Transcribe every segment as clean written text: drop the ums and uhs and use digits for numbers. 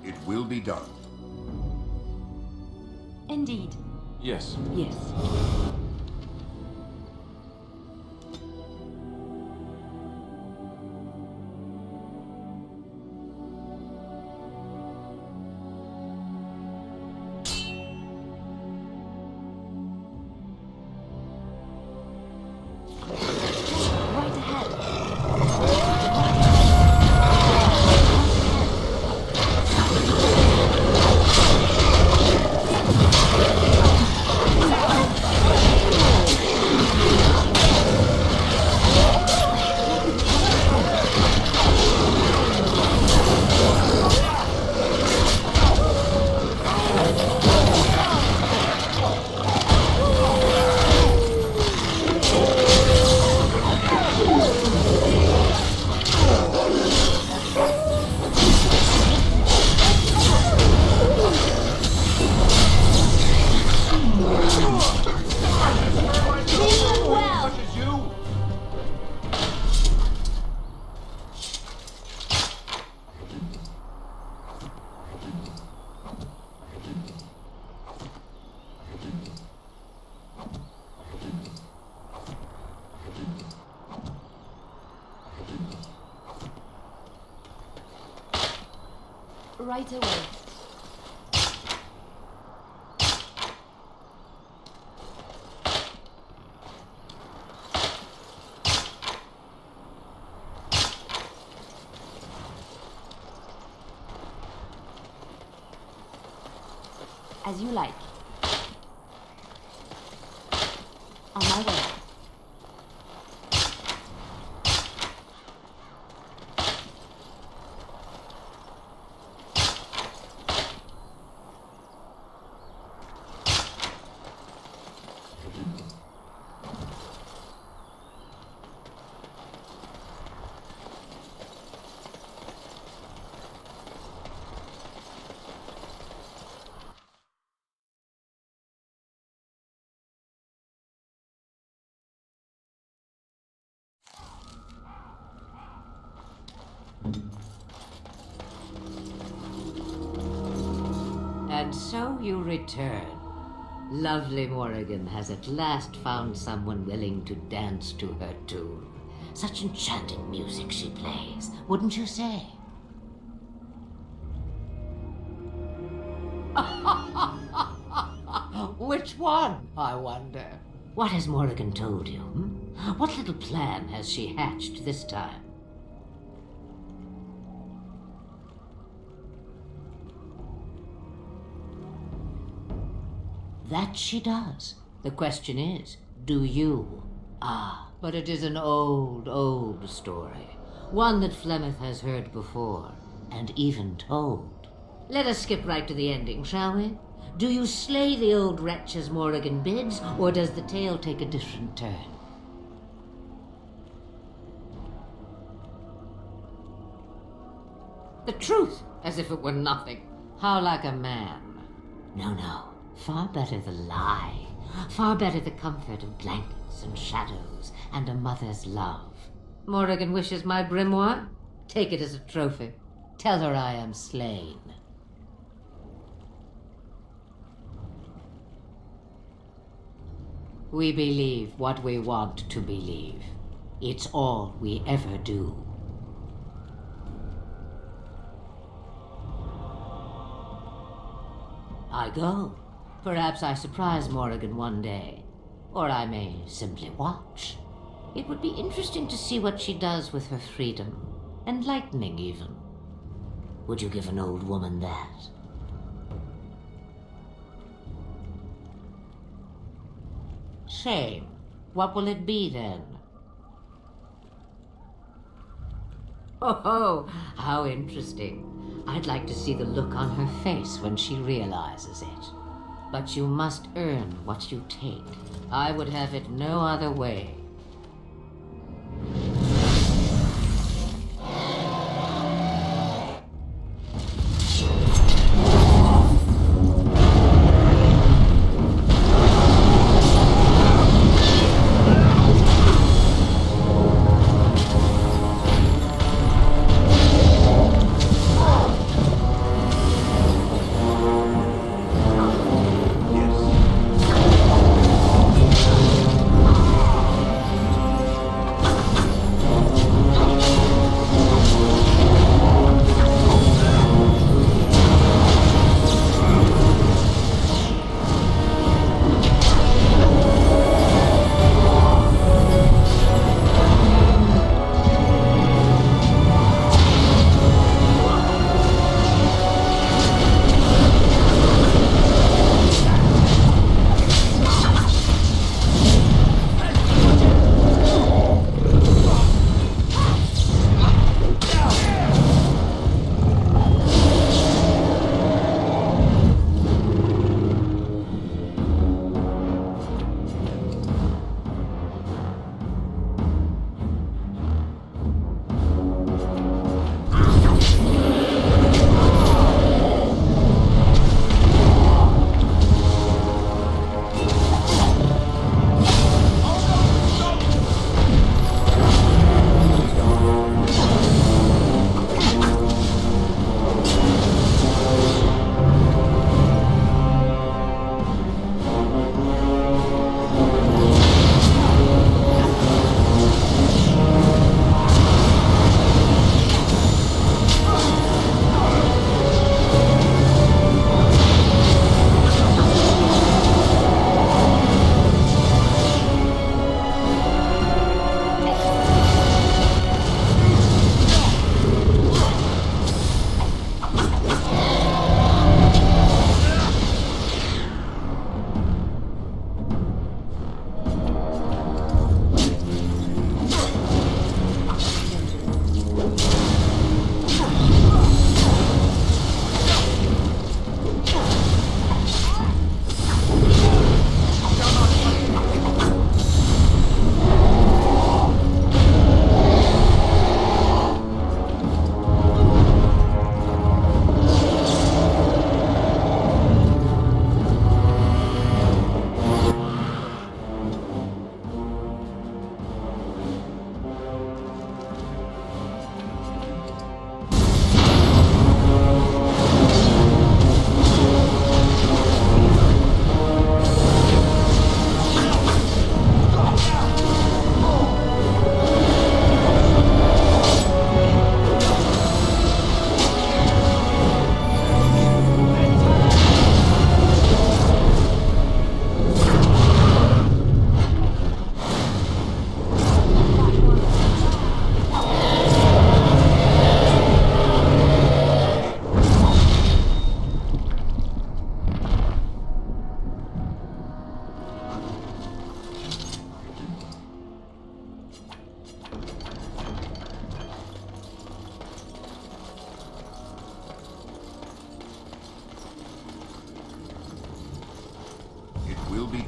It will be done. Indeed. Yes. Yes. Right ahead. Well. As you? Right away. As you like. On my way. And so you return. Lovely Morrigan has at last found someone willing to dance to her tune. Such enchanting music she plays, wouldn't you say? Which one, I wonder? What has Morrigan told you? What little plan has she hatched this time? That she does. The question is, do you? Ah, but it is an old, old story. One that Flemeth has heard before, and even told. Let us skip right to the ending, shall we? Do you slay the old wretch as Morrigan bids, or does the tale take a different turn? The truth, as if it were nothing. How like a man. No, no. Far better the lie. Far better the comfort of blankets and shadows and a mother's love. Morrigan wishes my grimoire? Take it as a trophy. Tell her I am slain. We believe what we want to believe. It's all we ever do. I go. Perhaps I surprise Morrigan one day. Or I may simply watch. It would be interesting to see what she does with her freedom. Enlightening, even. Would you give an old woman that? Shame. What will it be, then? Oh, how interesting. I'd like to see the look on her face when she realizes it. But you must earn what you take. I would have it no other way.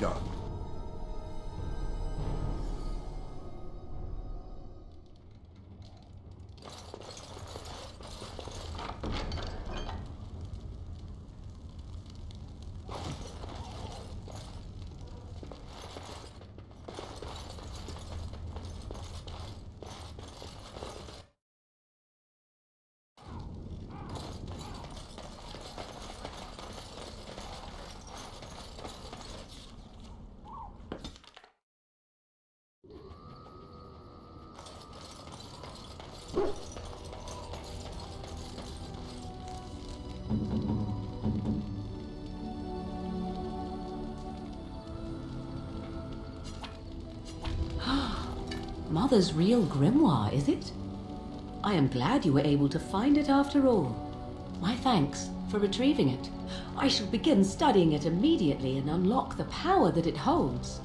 done. Mother's real grimoire, is it? I am glad you were able to find it after all. My thanks for retrieving it. I shall begin studying it immediately and unlock the power that it holds.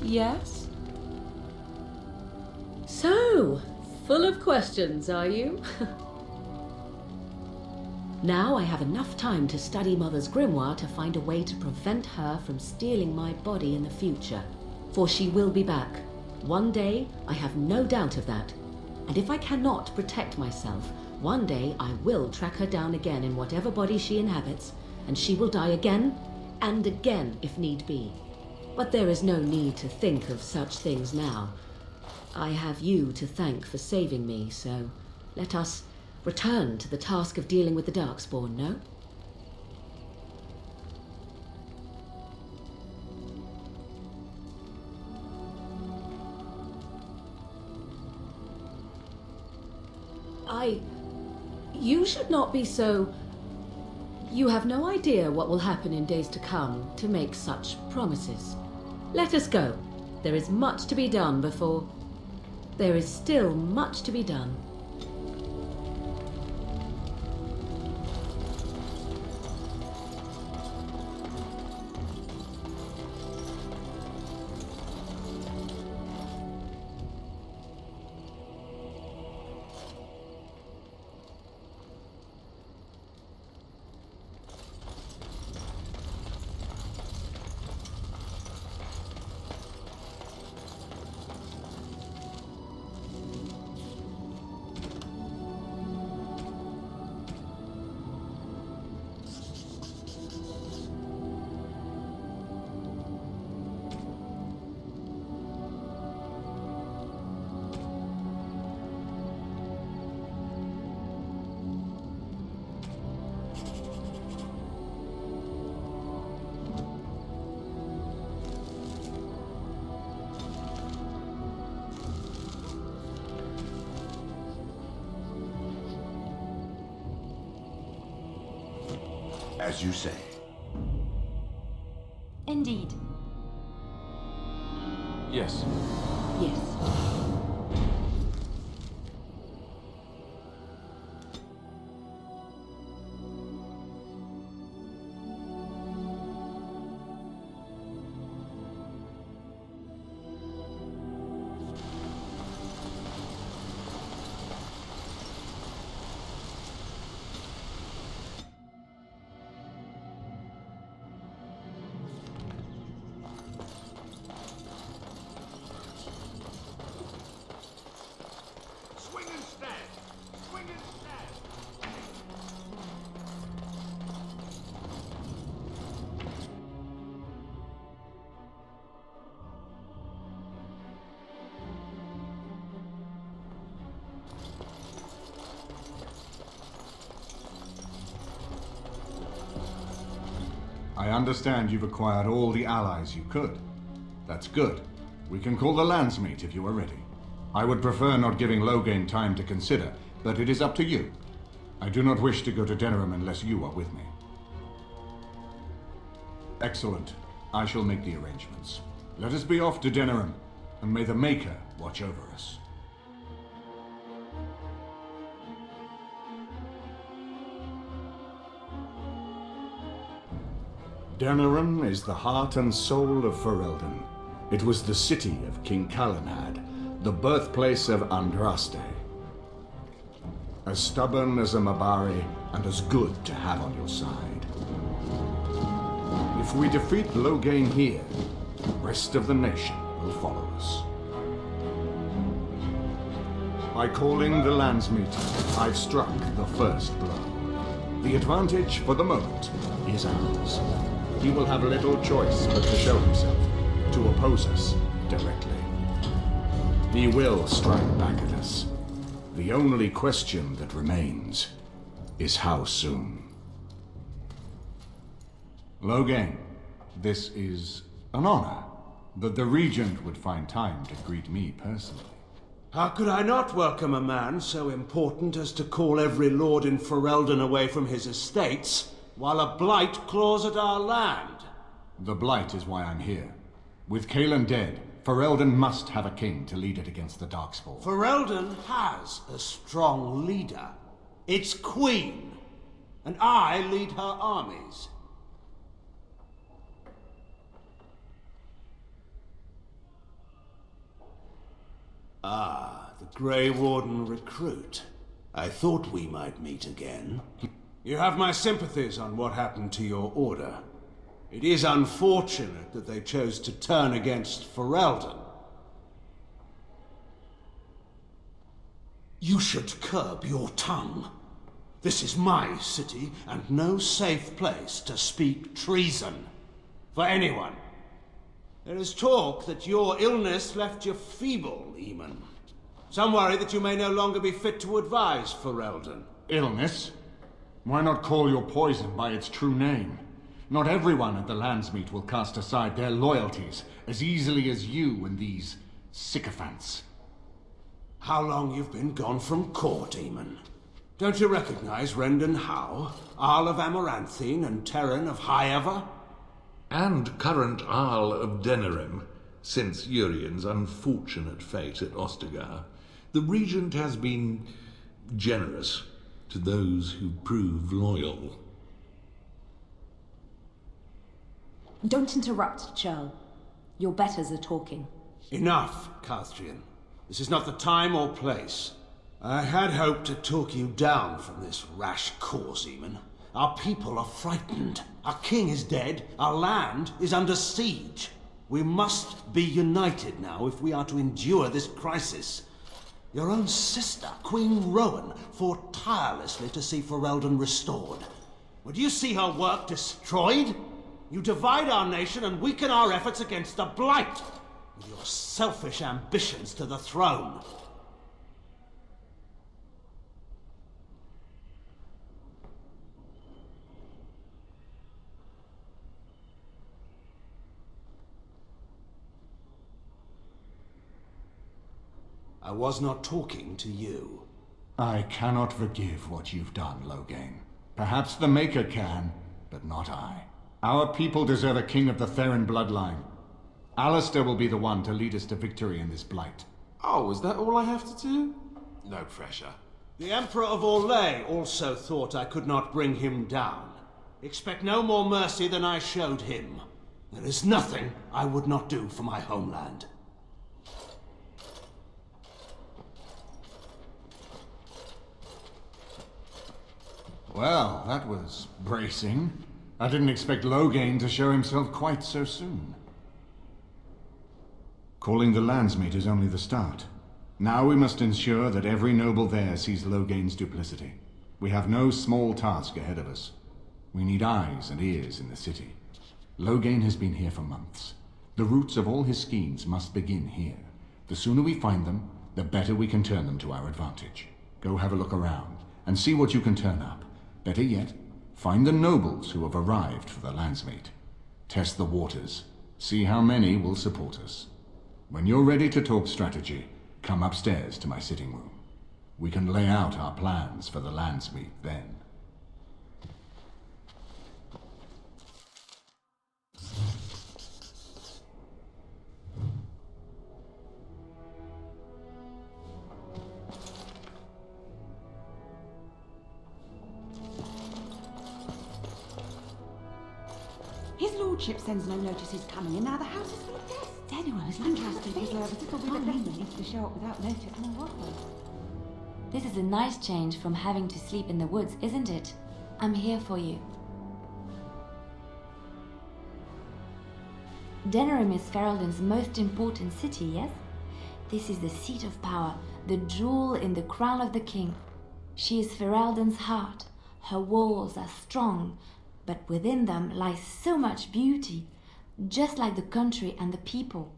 Yes? So, full of questions, are you? Now I have enough time to study Mother's grimoire to find a way to prevent her from stealing my body in the future. For she will be back. One day, I have no doubt of that. And if I cannot protect myself, one day I will track her down again in whatever body she inhabits, and she will die again and again if need be. But there is no need to think of such things now. I have you to thank for saving me, so let us return to the task of dealing with the Darkspawn, no? You should not be so... You have no idea what will happen in days to come to make such promises. Let us go. There is much to be done before... There is still much to be done. As you say. Indeed. Yes. Yes. Swing and stand! Swing and stand! I understand you've acquired all the allies you could. That's good. We can call the landsmeet if you are ready. I would prefer not giving Loghain time to consider, but it is up to you. I do not wish to go to Denerim unless you are with me. Excellent. I shall make the arrangements. Let us be off to Denerim, and may the Maker watch over us. Denerim is the heart and soul of Ferelden. It was the city of King Calenhad, the birthplace of Andraste. As stubborn as a Mabari, and as good to have on your side. If we defeat Loghain here, the rest of the nation will follow us. By calling the Landsmeet, I've struck the first blow. The advantage, for the moment, is ours. He will have little choice but to show himself, to oppose us directly. He will strike back at us. The only question that remains is how soon. Loghain, this is an honor, that the Regent would find time to greet me personally. How could I not welcome a man so important as to call every lord in Ferelden away from his estates, while a blight claws at our land? The blight is why I'm here. With Cailan dead, Ferelden must have a king to lead it against the Darkspawn. Ferelden has a strong leader. Its queen. And I lead her armies. Ah, the Grey Warden recruit. I thought we might meet again. You have my sympathies on what happened to your order. It is unfortunate that they chose to turn against Ferelden. You should curb your tongue. This is my city, and no safe place to speak treason. For anyone. There is talk that your illness left you feeble, Eamon. Some worry that you may no longer be fit to advise Ferelden. Illness? Why not call your poison by its true name? Not everyone at the Landsmeet will cast aside their loyalties as easily as you and these sycophants. How long you've been gone from court, Eamon? Don't you recognize Rendon Howe, Arl of Amaranthine and Terran of Highever? And current Arl of Denerim, since Urien's unfortunate fate at Ostagar. The Regent has been generous to those who prove loyal. Don't interrupt, Churl. Your betters are talking. Enough, Carthrian. This is not the time or place. I had hoped to talk you down from this rash course, Eamon. Our people are frightened. Our king is dead. Our land is under siege. We must be united now if we are to endure this crisis. Your own sister, Queen Rowan, fought tirelessly to see Ferelden restored. Would you see her work destroyed? You divide our nation and weaken our efforts against the Blight, with your selfish ambitions to the throne. I was not talking to you. I cannot forgive what you've done, Loghain. Perhaps the Maker can, but not I. Our people deserve a king of the Theron bloodline. Alistair will be the one to lead us to victory in this blight. Oh, is that all I have to do? No pressure. The Emperor of Orlais also thought I could not bring him down. Expect no more mercy than I showed him. There is nothing I would not do for my homeland. Well, that was bracing. I didn't expect Loghain to show himself quite so soon. Calling the Landsmeet is only the start. Now we must ensure that every noble there sees Loghain's duplicity. We have no small task ahead of us. We need eyes and ears in the city. Loghain has been here for months. The roots of all his schemes must begin here. The sooner we find them, the better we can turn them to our advantage. Go have a look around, and see what you can turn up. Better yet, find the nobles who have arrived for the Landsmeet. Test the waters. See how many will support us. When you're ready to talk strategy, come upstairs to my sitting room. We can lay out our plans for the landsmeet then. His lordship sends no notice he's coming, and now the house is full of guests. Anyone is Interesting, because people we would definitely to show up without notice. No, This is a nice change from having to sleep in the woods, isn't it? I'm here for you. Denerim is Ferelden's most important city, yes? This is the seat of power, the jewel in the crown of the king. She is Ferelden's heart. Her walls are strong, but within them lies so much beauty, just like the country and the people.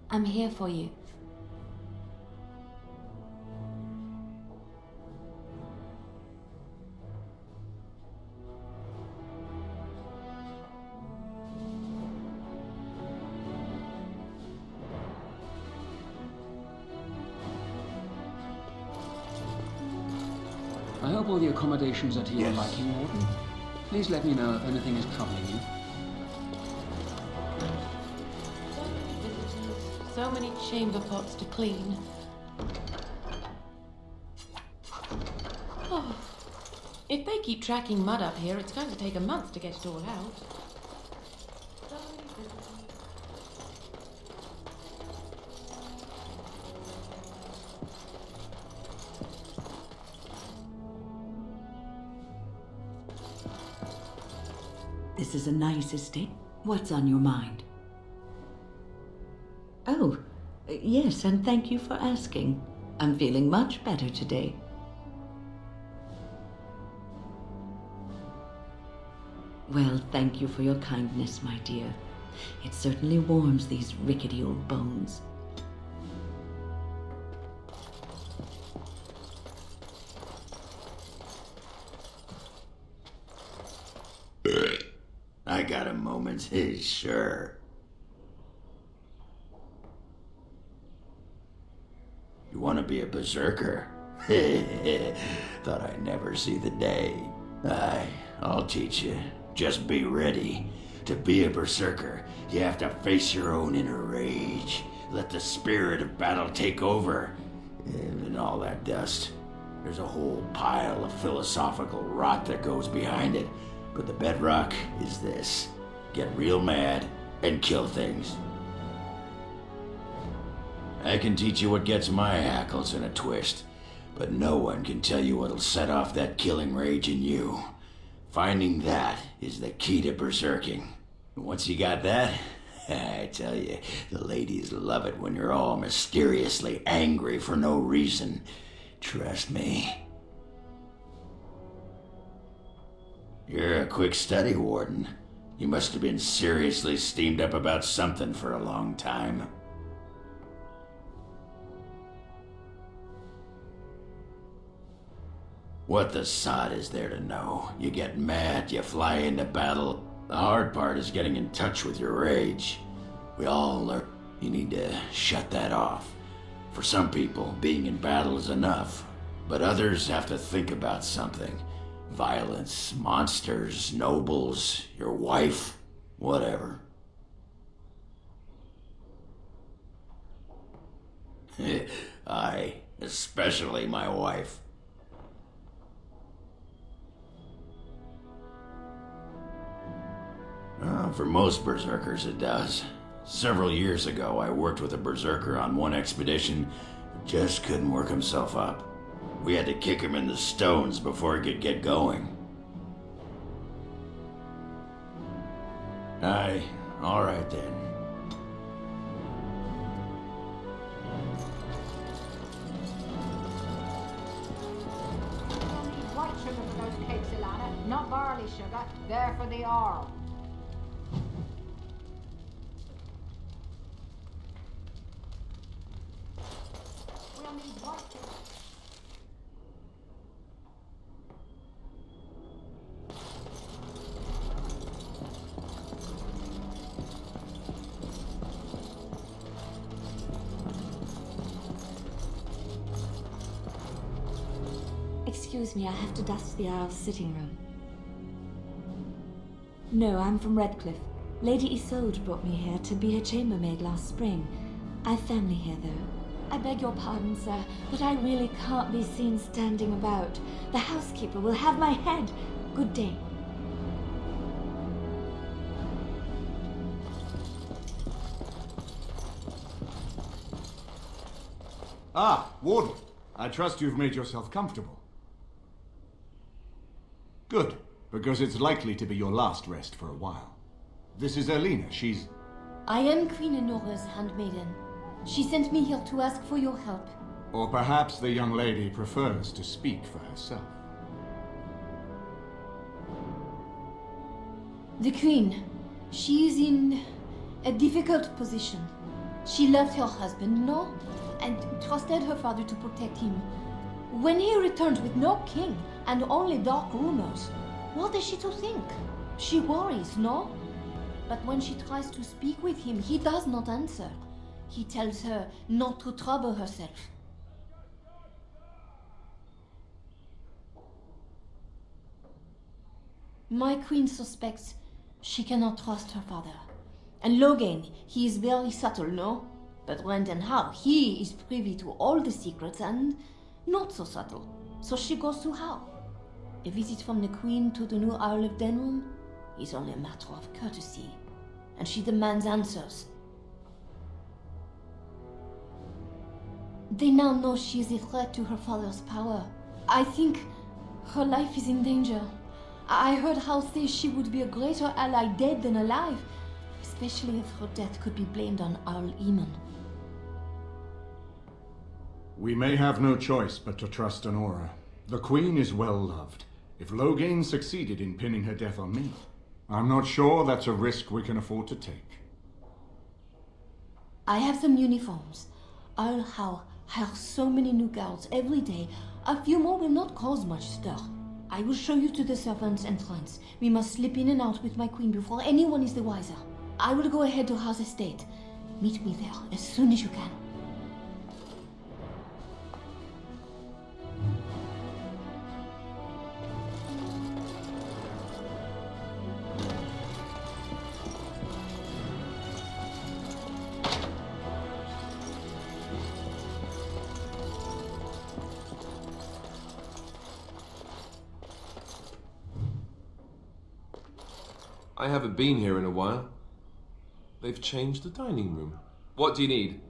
I'm here for you. I hope all the accommodations are to your Yes. liking, Warden. Please let me know if anything is troubling you. So many chamber pots to clean. Oh, if they keep tracking mud up here, it's going to take a month to get it all out. This is a nice estate. What's on your mind? Oh, yes, and thank you for asking. I'm feeling much better today. Well, thank you for your kindness, my dear. It certainly warms these rickety old bones. I got a moment, sure. You want to be a berserker? Thought I'd never see the day. I'll teach you. Just be ready. To be a berserker, you have to face your own inner rage. Let the spirit of battle take over. And all that dust. There's a whole pile of philosophical rot that goes behind it. But the bedrock is this. Get real mad and kill things. I can teach you what gets my hackles in a twist, but no one can tell you what'll set off that killing rage in you. Finding that is the key to berserking. Once you got that, I tell you, the ladies love it when you're all mysteriously angry for no reason. Trust me. You're a quick study, Warden. You must have been seriously steamed up about something for a long time. What the sod is there to know? You get mad, you fly into battle. The hard part is getting in touch with your rage. We all learn you need to shut that off. For some people, being in battle is enough, but others have to think about something. Violence, monsters, nobles, your wife, whatever. Aye, especially my wife. For most berserkers it does. Several years ago I worked with a berserker on one expedition who just couldn't work himself up. We had to kick him in the stones before he could get going. Aye, alright then. White sugar for those cakes, Ilana, not barley sugar. They're for the Arl. We'll need white sugar. excuse me, I have to dust the Isle's sitting room. No, I'm from Redcliffe. Lady Isolde brought me here to be her chambermaid last spring. I've family here, though. I beg your pardon, sir, but I really can't be seen standing about. The housekeeper will have my head. Good day. Ah, Warden. I trust you've made yourself comfortable. Good, because it's likely to be your last rest for a while. This is Erlina. She's... I am Queen Enora's handmaiden. She sent me here to ask for your help. Or perhaps the young lady prefers to speak for herself. The Queen, she is in a difficult position. She loved her husband, no? And trusted her father to protect him. When he returned with no king and only dark rumors, what is she to think? She worries, no? But when she tries to speak with him, he does not answer. He tells her not to trouble herself. My queen suspects she cannot trust her father. And Logain, he is very subtle, no? But Brendan Howe, he is privy to all the secrets and not so subtle. So she goes to Howe. A visit from the Queen to the new Isle of Denrum is only a matter of courtesy, and she demands answers. They now know she is a threat to her father's power. I think her life is in danger. I heard Howe say she would be a greater ally dead than alive, especially if her death could be blamed on Earl Eamon. We may have no choice but to trust Honora. The Queen is well loved. If Logain succeeded in pinning her death on me, I'm not sure that's a risk we can afford to take. I have some uniforms. Earl Howe hires so many new guards every day. A few more will not cause much stir. I will show you to the servants' entrance. We must slip in and out with my queen before anyone is the wiser. I will go ahead to House Estate. Meet me there as soon as you can. I haven't been here in a while. They've changed the dining room. What do you need?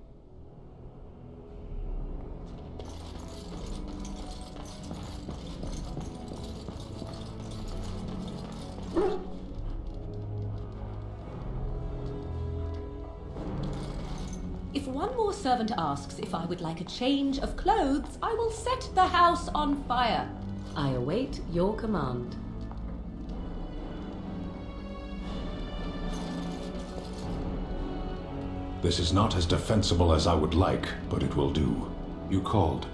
If one more servant asks if I would like a change of clothes, I will set the house on fire. I await your command. This is not as defensible as I would like, but it will do. You called.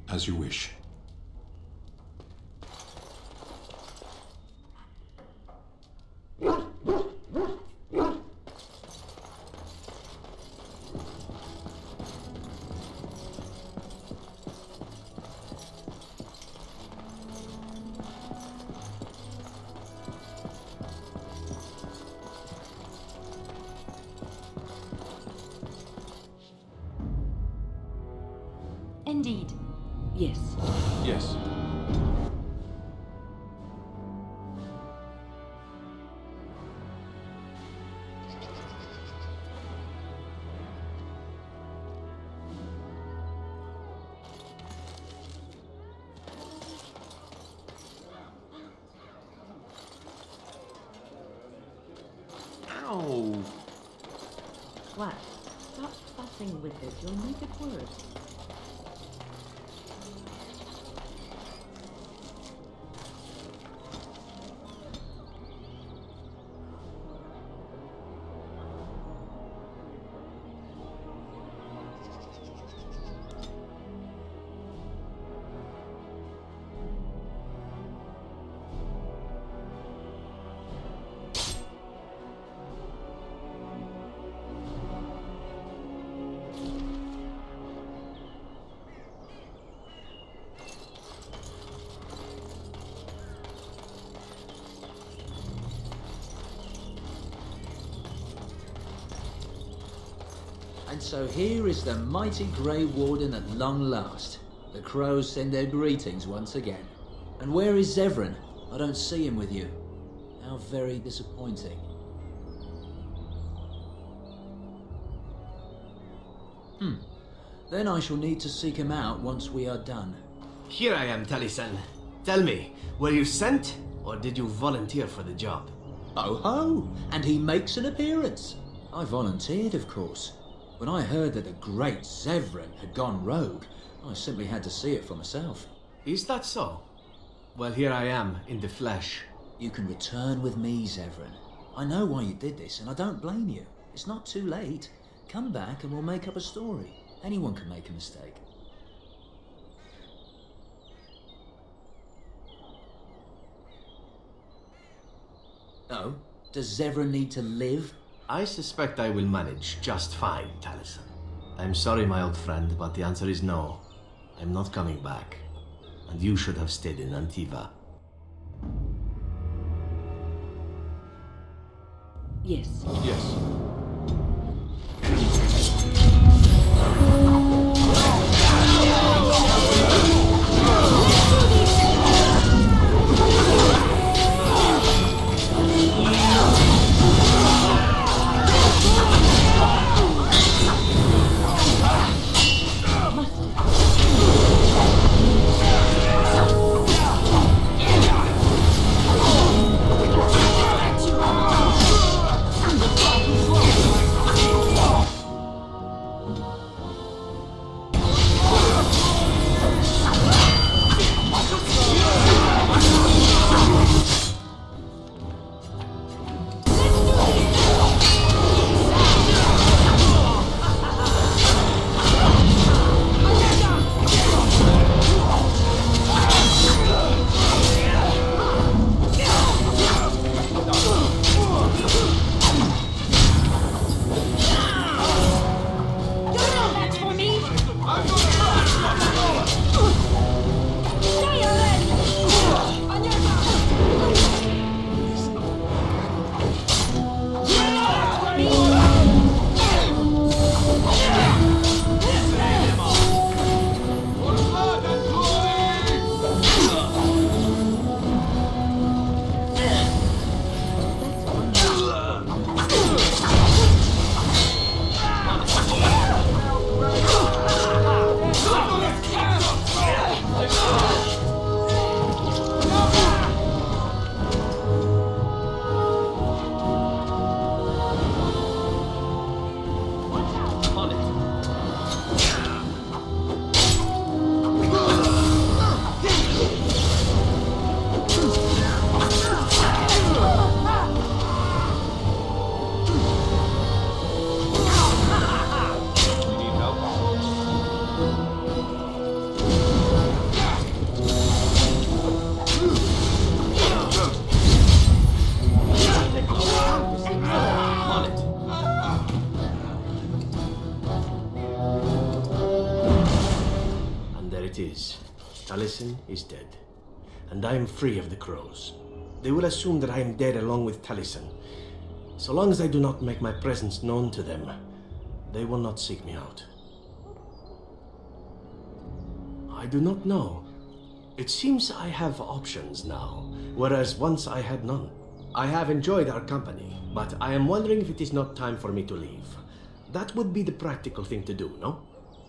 As you wish. Indeed. Yes. Yes. Ow! What? Stop fussing with it. You'll make it worse. And so here is the mighty Grey Warden at long last. The crows send their greetings once again. And where is Zevran? I don't see him with you. How very disappointing. Then I shall need to seek him out once we are done. Here I am, Taliesin. Tell me, were you sent, or did you volunteer for the job? Oh ho! And he makes an appearance. I volunteered, of course. When I heard that the great Zevran had gone rogue, I simply had to see it for myself. Is that so? Well, here I am, in the flesh. You can return with me, Zevran. I know why you did this, and I don't blame you. It's not too late. Come back and we'll make up a story. Anyone can make a mistake. Oh? Does Zevran need to live? I suspect I will manage just fine, Taliesin. I'm sorry, my old friend, but the answer is no. I'm not coming back. And you should have stayed in Antiva. Yes. Yes. Taliesin is dead, and I am free of the crows. They will assume that I am dead along with Taliesin. So long as I do not make my presence known to them, they will not seek me out. I do not know. It seems I have options now, whereas once I had none. I have enjoyed our company, but I am wondering if it is not time for me to leave. That would be the practical thing to do, no?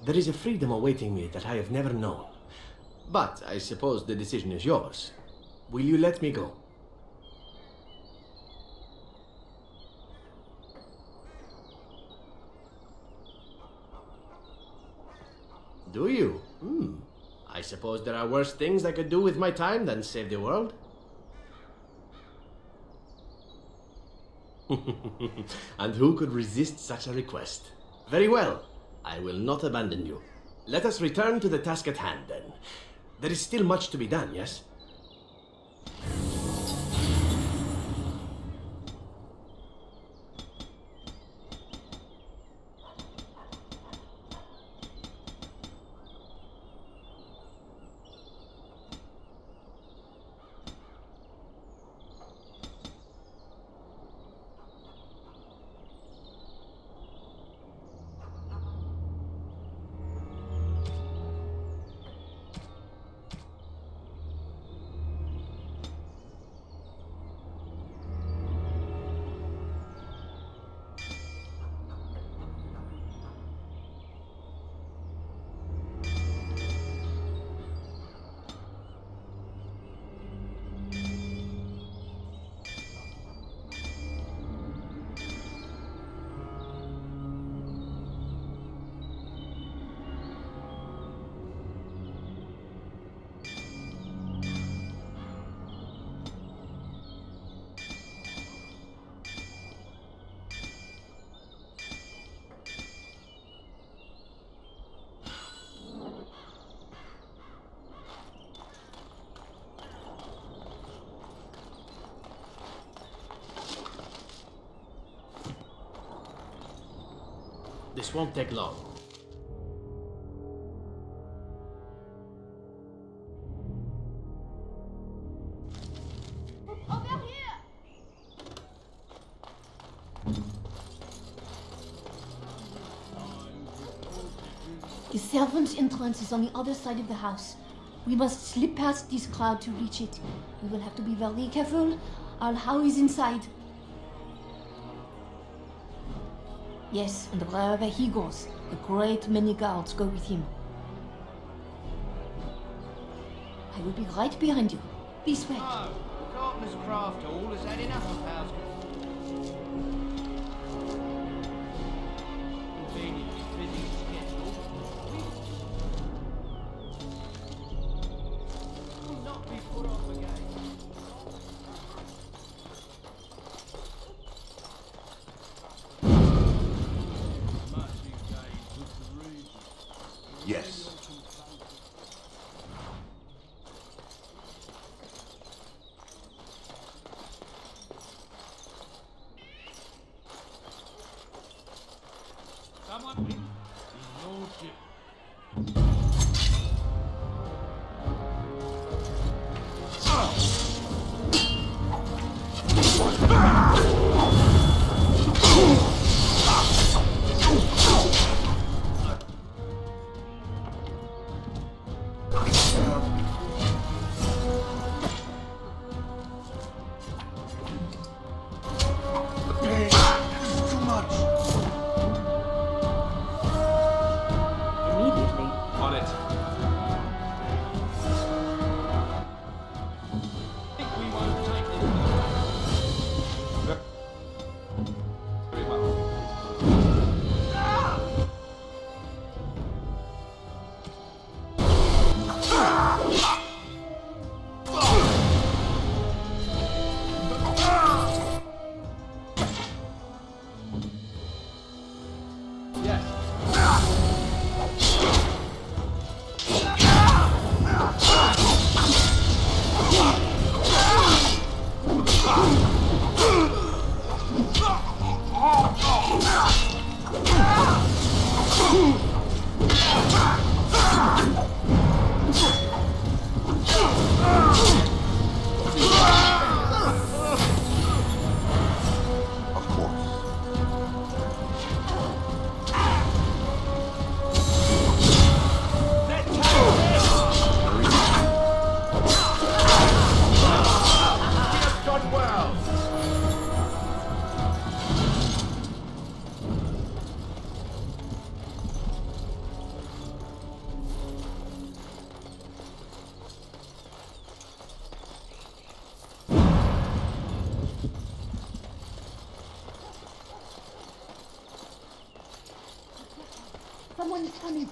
There is a freedom awaiting me that I have never known. But I suppose the decision is yours. Will you let me go? Do you? I suppose there are worse things I could do with my time than save the world. And who could resist such a request? Very well. I will not abandon you. Let us return to the task at hand, then. There is still much to be done, yes? This won't take long. Over here! The servants' entrance is on the other side of the house. We must slip past this crowd to reach it. We will have to be very careful. Al-How is inside. Yes, and wherever he goes, a great many guards go with him. I will be right behind you. This way. Oh, Carpenter's Craft Hall has had enough of house. Conveniently busy schedule. Will not be put off again. Yes. Someone his lordship. Immediately. On it. Think we won't take this. Very well. Someone is coming.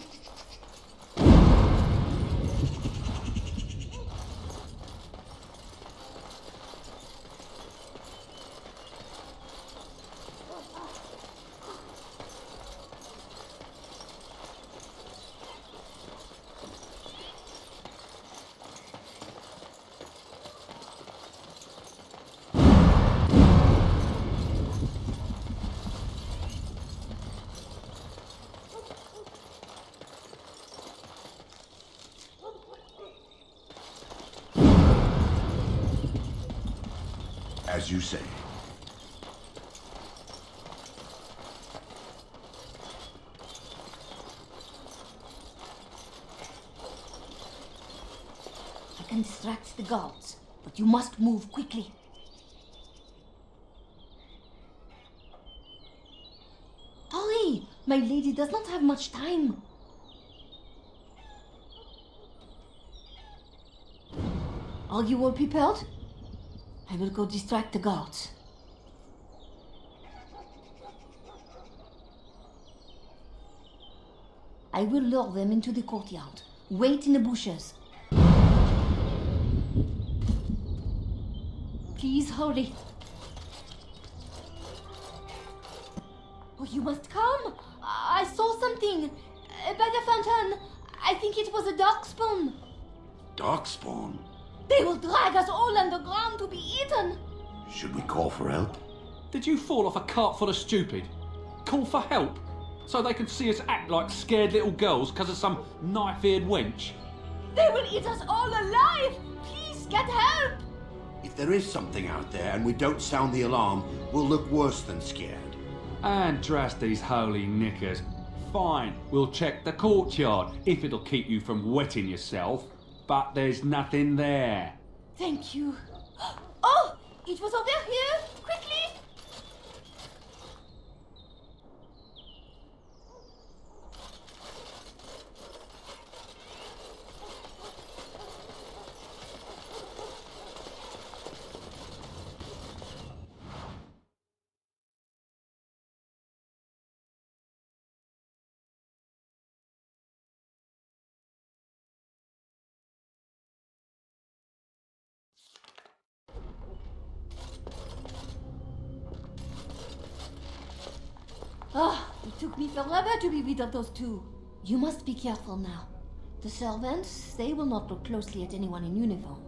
As you say. I can distract the guards, but you must move quickly. Hurry! My lady does not have much time. Are you all prepared? I will go distract the guards. I will lure them into the courtyard. Wait in the bushes. Please hurry. Oh, you must come. I saw something. By the fountain. I think it was a darkspawn. Darkspawn? They will drag us all underground to be eaten. Should we call for help? Did you fall off a cart full of stupid? Call for help? So they can see us act like scared little girls because of some knife-eared wench? They will eat us all alive! Please get help! If there is something out there and we don't sound the alarm, we'll look worse than scared. And drast these holy knickers. Fine, we'll check the courtyard, if it'll keep you from wetting yourself. But there's nothing there. Thank you. Oh! It was over here! Quickly! Ah, it took me forever to be rid of those two. You must be careful now. The servants, they will not look closely at anyone in uniform.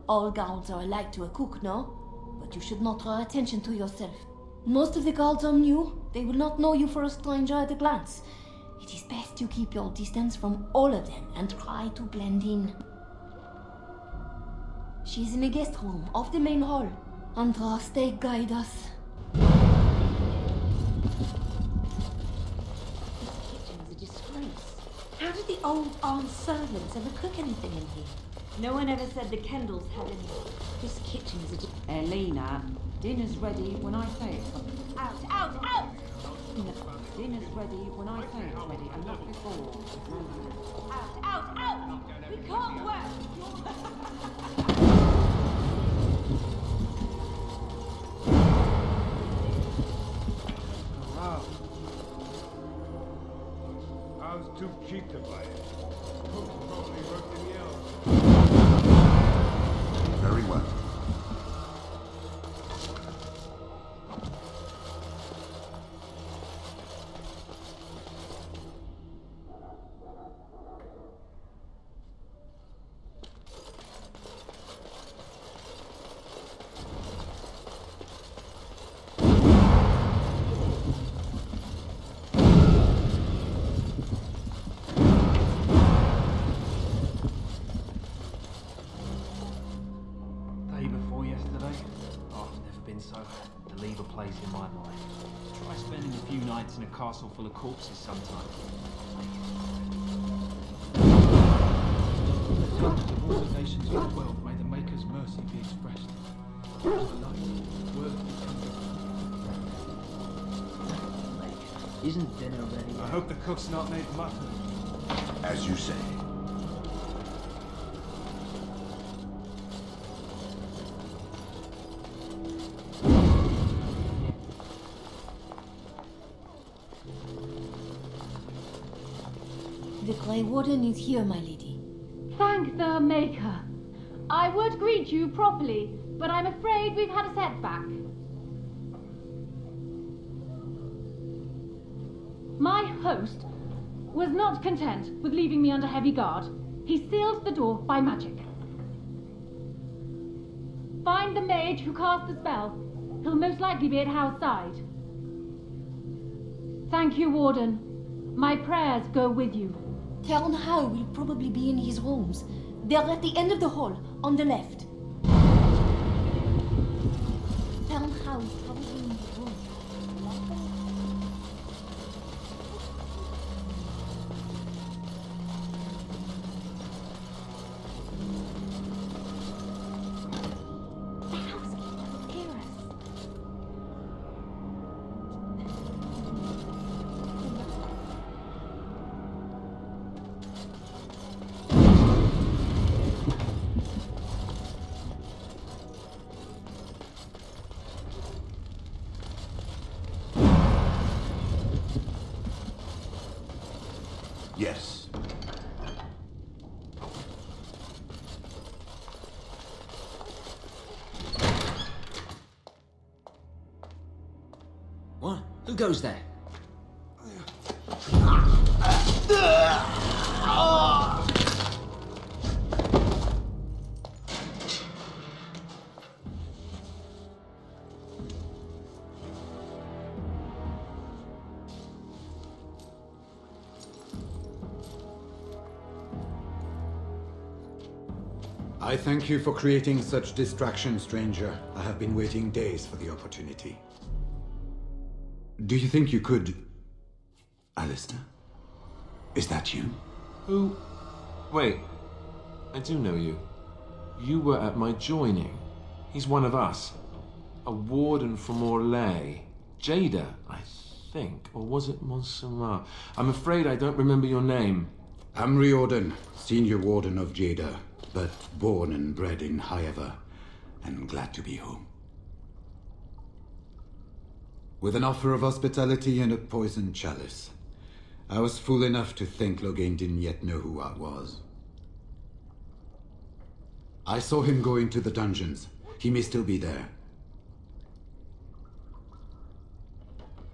All guards are alike to a cook, no? But you should not draw attention to yourself. Most of the guards are new. They will not know you for a stranger at a glance. It is best to keep your distance from all of them and try to blend in. She is in the guest room off the main hall. Andraste, guide us. How did the old armed servants ever cook anything in here? No one ever said the Kendalls had any. This kitchen is a... Elena, dinner's ready when I say it's Out, out, out! No, dinner's ready when I say it's ready, and not before. Out, out, out! We can't work! I was too cheap to buy it. Cook's probably worked in yellow. Very well. Day before yesterday, oh, I've never been so happy to leave a place in my life. Try spending a few nights in a castle full of corpses sometime. In the tongues of all the nations of the world, may the Maker's mercy be expressed. Isn't dinner ready? I hope the cook's not made mutton. As you say. The Grey Warden is here, my lady. Thank the Maker. I would greet you properly, but I'm afraid we've had a setback. My host was not content with leaving me under heavy guard. He sealed the door by magic. Find the mage who cast the spell. He'll most likely be at Howe's side. Thank you, Warden. My prayers go with you. Count Howe will probably be in his rooms. They're at the end of the hall, on the left. Count Howe is probably in his room. The housekeeper will hear us. Yes. What? Who goes there? I thank you for creating such distraction, stranger. I have been waiting days for the opportunity. Do you think you could... Alistair? Is that you? Who? Wait. I do know you. You were at my joining. He's one of us. A warden from Orlais. Jada, I think. Or was it Montserrat? I'm afraid I don't remember your name. I'm Riordan, senior warden of Jada, but born and bred in Highever, and glad to be home. With an offer of hospitality and a poisoned chalice, I was fool enough to think Loghain didn't yet know who I was. I saw him go into the dungeons. He may still be there.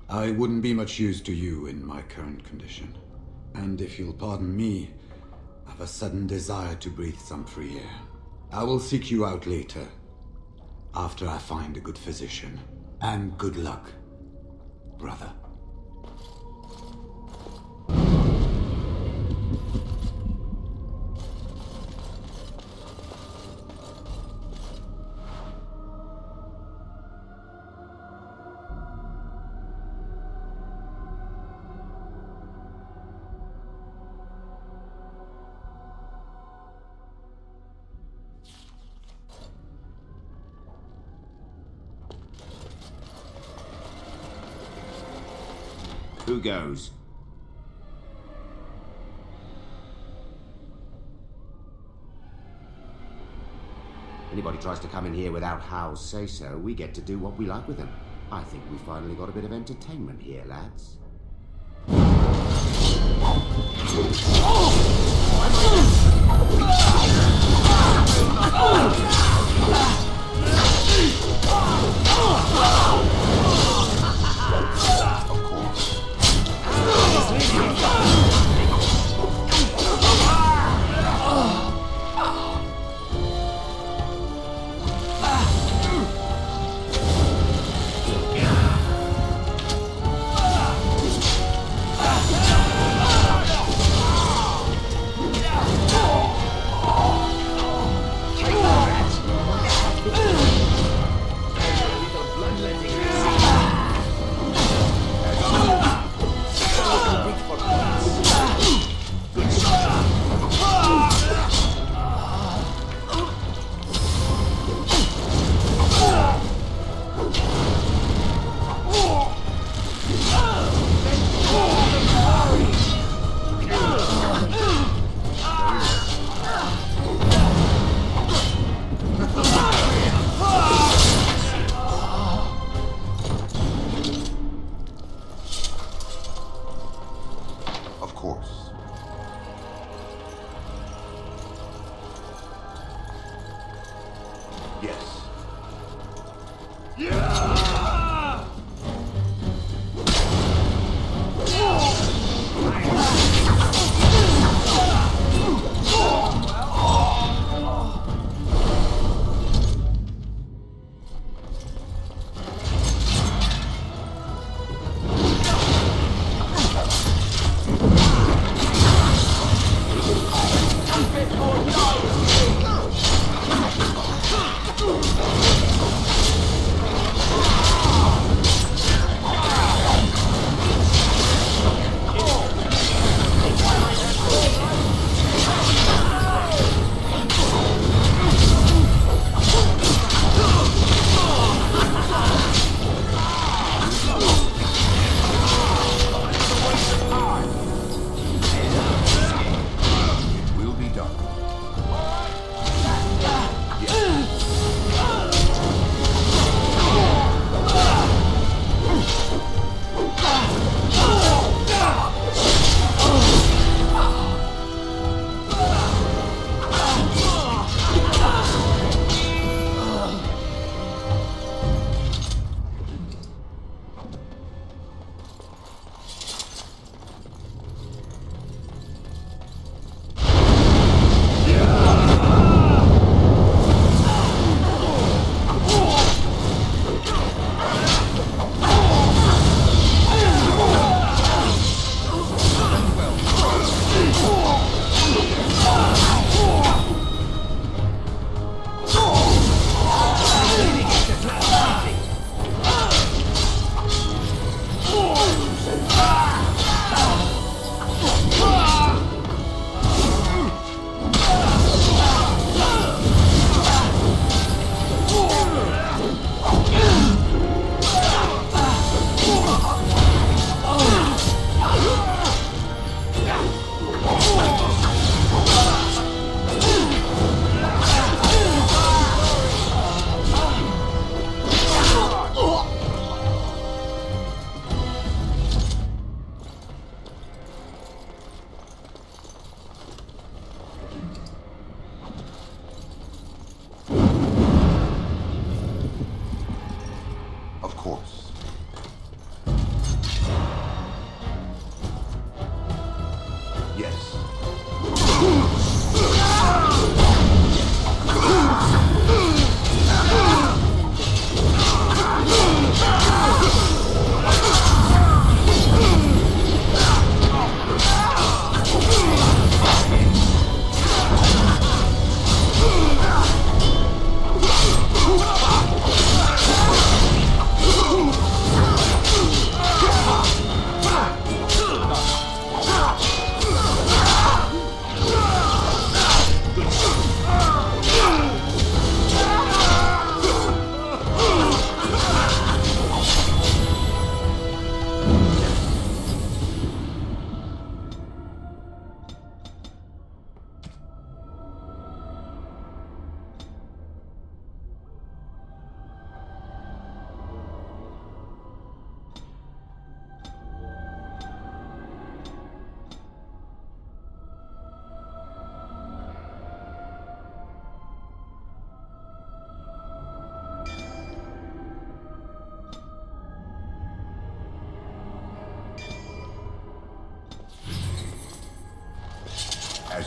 I wouldn't be much use to you in my current condition. And if you'll pardon me, I've a sudden desire to breathe some free air. I will seek you out later, after I find a good physician. And good luck, brother. Who goes? Anybody tries to come in here without Hal's say-so, we get to do what we like with them. I think we finally got a bit of entertainment here, lads.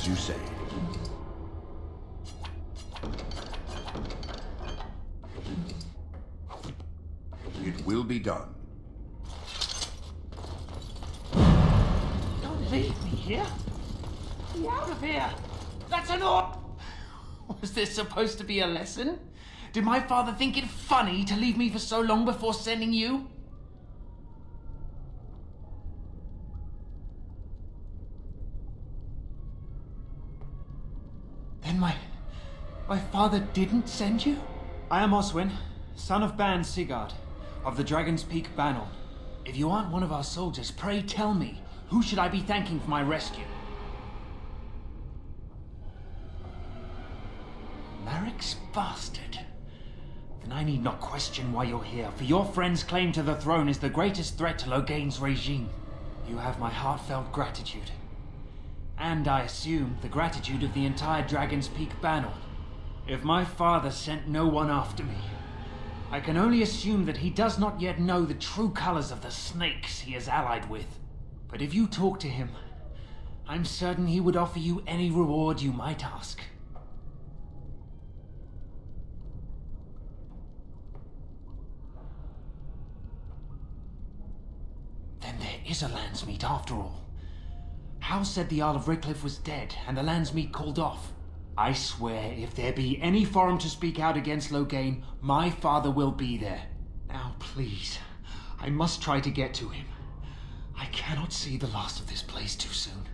as you say. It will be done. Don't leave me here. Be out of here. That's an order. Was this supposed to be a lesson? Did my father think it funny to leave me for so long before sending you? Then my father didn't send you? I am Oswin, son of Ban Sigurd, of the Dragon's Peak Banner. If you aren't one of our soldiers, pray tell me, who should I be thanking for my rescue? Marek's bastard. Then I need not question why you're here, for your friend's claim to the throne is the greatest threat to Loghain's regime. You have my heartfelt gratitude. And I assume the gratitude of the entire Dragon's Peak Banner. If my father sent no one after me, I can only assume that he does not yet know the true colors of the snakes he is allied with. But if you talk to him, I'm certain he would offer you any reward you might ask. Then there is a Landsmeet after all. Howe said the Earl of Redcliffe was dead, and the Landsmeet called off. I swear, if there be any forum to speak out against Loghain, my father will be there. Now, please, I must try to get to him. I cannot see the last of this place too soon.